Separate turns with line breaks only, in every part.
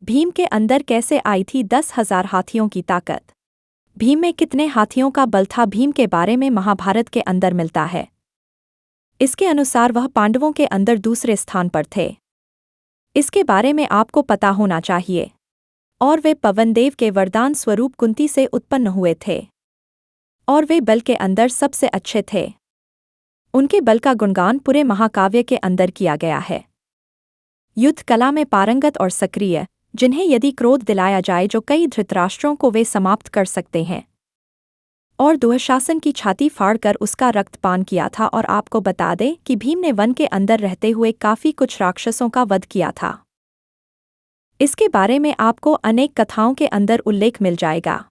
भीम के अंदर कैसे आई थी 10,000 हाथियों की ताकत? भीम में कितने हाथियों का बल था? भीम के बारे में महाभारत के अंदर मिलता है। इसके अनुसार वह पांडवों के अंदर दूसरे स्थान पर थे। इसके बारे में आपको पता होना चाहिए। और वे पवनदेव के वरदान स्वरूप कुंती से उत्पन्न हुए थे। और वे बल के अंदर सबसे अच्छे थे। उनके बल का गुणगान पूरे महाकाव्य के अंदर किया गया है। युद्ध कला में पारंगत और सक्रिय, जिन्हें यदि क्रोध दिलाया जाए जो कई धृतराष्ट्रों को वे समाप्त कर सकते हैं। और दुःशासन की छाती फाड़कर उसका रक्तपान किया था। और आपको बता दें कि भीम ने वन के अंदर रहते हुए काफी कुछ राक्षसों का वध किया था। इसके बारे में आपको अनेक कथाओं के अंदर उल्लेख मिल जाएगा।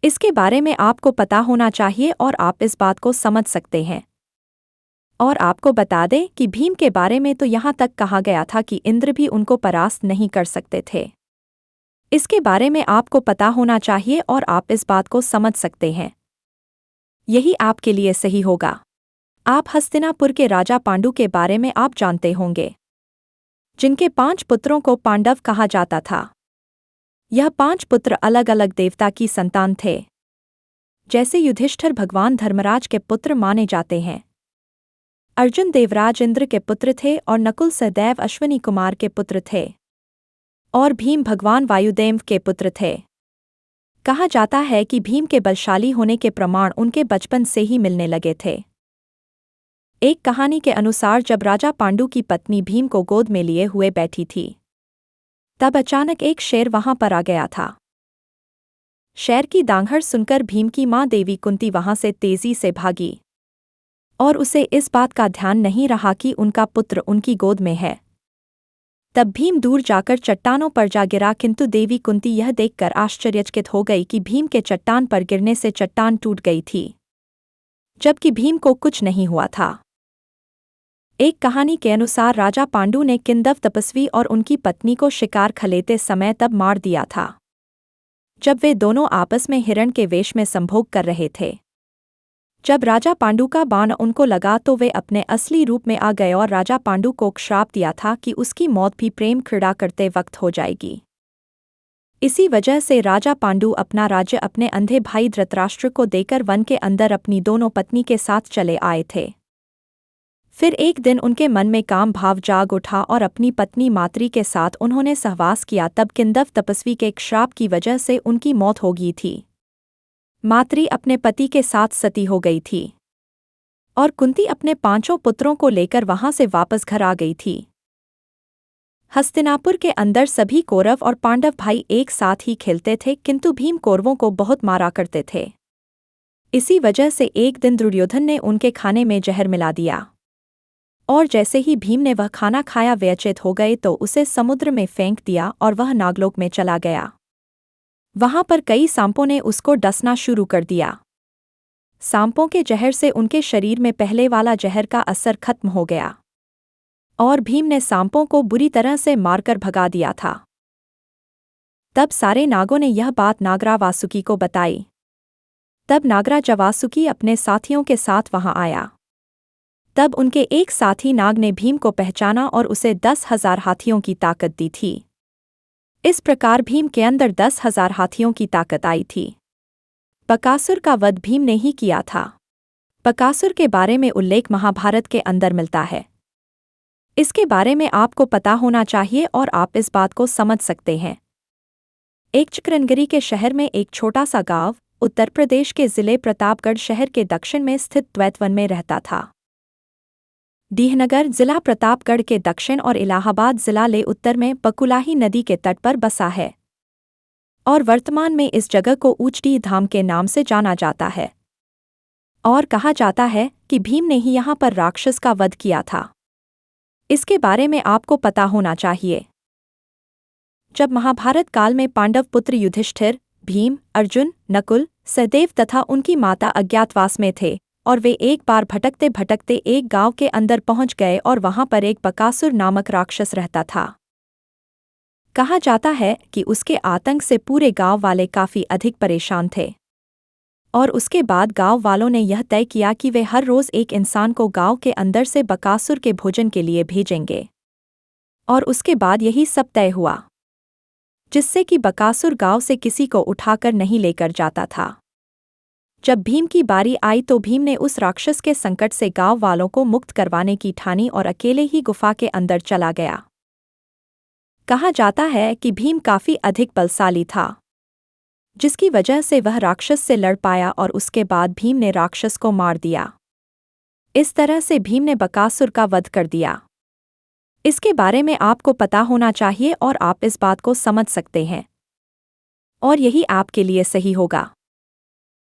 इसके बारे में आपको पता होना चाहिए और आप इस बात को समझ सकते हैं। और आपको बता दें कि भीम के बारे में तो यहाँ तक कहा गया था कि इंद्र भी उनको परास्त नहीं कर सकते थे। इसके बारे में आपको पता होना चाहिए और आप इस बात को समझ सकते हैं। यही आपके लिए सही होगा। आप हस्तिनापुर के राजा पांडु के बारे में आप जानते होंगे, जिनके 5 पुत्रों को पांडव कहा जाता था। यह 5 पुत्र अलग अलग देवता की संतान थे। जैसे युधिष्ठिर भगवान धर्मराज के पुत्र माने जाते हैं। अर्जुन देवराज इंद्र के पुत्र थे और नकुल सहदेव अश्विनी कुमार के पुत्र थे। और भीम भगवान वायुदेव के पुत्र थे। कहा जाता है कि भीम के बलशाली होने के प्रमाण उनके बचपन से ही मिलने लगे थे। एक कहानी के अनुसार जब राजा पांडु की पत्नी भीम को गोद में लिए हुए बैठी थी, तब अचानक एक शेर वहां पर आ गया था। शेर की दांघर सुनकर भीम की मां देवी कुंती वहां से तेजी से भागी। और उसे इस बात का ध्यान नहीं रहा कि उनका पुत्र उनकी गोद में है। तब भीम दूर जाकर चट्टानों पर जा गिरा, किंतु देवी कुंती यह देखकर आश्चर्यचकित हो गई कि भीम के चट्टान पर गिरने से चट्टान टूट गई थी, जबकि भीम को कुछ नहीं हुआ था। एक कहानी के अनुसार राजा पांडु ने किंदव तपस्वी और उनकी पत्नी को शिकार खलेते समय तब मार दिया था, जब वे दोनों आपस में हिरण के वेश में संभोग कर रहे थे। जब राजा पांडु का बाण उनको लगा तो वे अपने असली रूप में आ गए और राजा पांडु को श्राप दिया था कि उसकी मौत भी प्रेम क्रीड़ा करते वक्त हो जाएगी। इसी वजह से राजा पांडु अपना राज्य अपने अंधे भाई धृतराष्ट्र को देकर वन के अंदर अपनी दोनों पत्नी के साथ चले आए थे। फिर एक दिन उनके मन में काम भाव जाग उठा और अपनी पत्नी मातरी के साथ उन्होंने सहवास किया। तब किंदव तपस्वी के एक श्राप की वजह से उनकी मौत हो गई थी। मातरी अपने पति के साथ सती हो गई थी और कुंती अपने 5 पुत्रों को लेकर वहां से वापस घर आ गई थी। हस्तिनापुर के अंदर सभी कौरव और पांडव भाई एक साथ ही खेलते थे, किंतु भीम कौरवों को बहुत मारा करते थे। इसी वजह से एक दिन दुर्योधन ने उनके खाने में जहर मिला दिया। और जैसे ही भीम ने वह खाना खाया वे अचेत हो गए तो उसे समुद्र में फेंक दिया और वह नागलोक में चला गया। वहां पर कई सांपों ने उसको डसना शुरू कर दिया। सांपों के जहर से उनके शरीर में पहले वाला जहर का असर खत्म हो गया और भीम ने सांपों को बुरी तरह से मारकर भगा दिया था। तब सारे नागों ने यह बात नागरा वासुकी को बताई। तब नागराज वासुकी अपने साथियों के साथ वहां आया। तब उनके एक साथी नाग ने भीम को पहचाना और उसे 10,000 हाथियों की ताकत दी थी। इस प्रकार भीम के अंदर 10,000 हाथियों की ताकत आई थी। बकासुर का वध भीम ने ही किया था। बकासुर के बारे में उल्लेख महाभारत के अंदर मिलता है। इसके बारे में आपको पता होना चाहिए और आप इस बात को समझ सकते हैं। एक चक्रनगिरी के शहर में एक छोटा सा गांव उत्तर प्रदेश के जिले प्रतापगढ़ शहर के दक्षिण में स्थित द्वैतवन में रहता था। दीहनगर जिला प्रतापगढ़ के दक्षिण और इलाहाबाद जिला ले उत्तर में बकुलाही नदी के तट पर बसा है और वर्तमान में इस जगह को ऊंचडी धाम के नाम से जाना जाता है। और कहा जाता है कि भीम ने ही यहाँ पर राक्षस का वध किया था। इसके बारे में आपको पता होना चाहिए। जब महाभारत काल में पांडव पुत्र युधिष्ठिर, भीम, अर्जुन, नकुल, सहदेव तथा उनकी माता अज्ञातवास में थे और वे एक बार भटकते भटकते एक गांव के अंदर पहुंच गए और वहां पर एक बकासुर नामक राक्षस रहता था। कहा जाता है कि उसके आतंक से पूरे गांव वाले काफी अधिक परेशान थे और उसके बाद गांव वालों ने यह तय किया कि वे हर रोज एक इंसान को गांव के अंदर से बकासुर के भोजन के लिए भेजेंगे। और उसके बाद यही सब तय हुआ। जिससे कि बकासुर गांव से किसी को उठाकर नहीं लेकर जाता था। जब भीम की बारी आई तो भीम ने उस राक्षस के संकट से गांव वालों को मुक्त करवाने की ठानी और अकेले ही गुफा के अंदर चला गया। कहा जाता है कि भीम काफी अधिक बलशाली था, जिसकी वजह से वह राक्षस से लड़ पाया और उसके बाद भीम ने राक्षस को मार दिया। इस तरह से भीम ने बकासुर का वध कर दिया। इसके बारे में आपको पता होना चाहिए और आप इस बात को समझ सकते हैं, और यही आपके लिए सही होगा।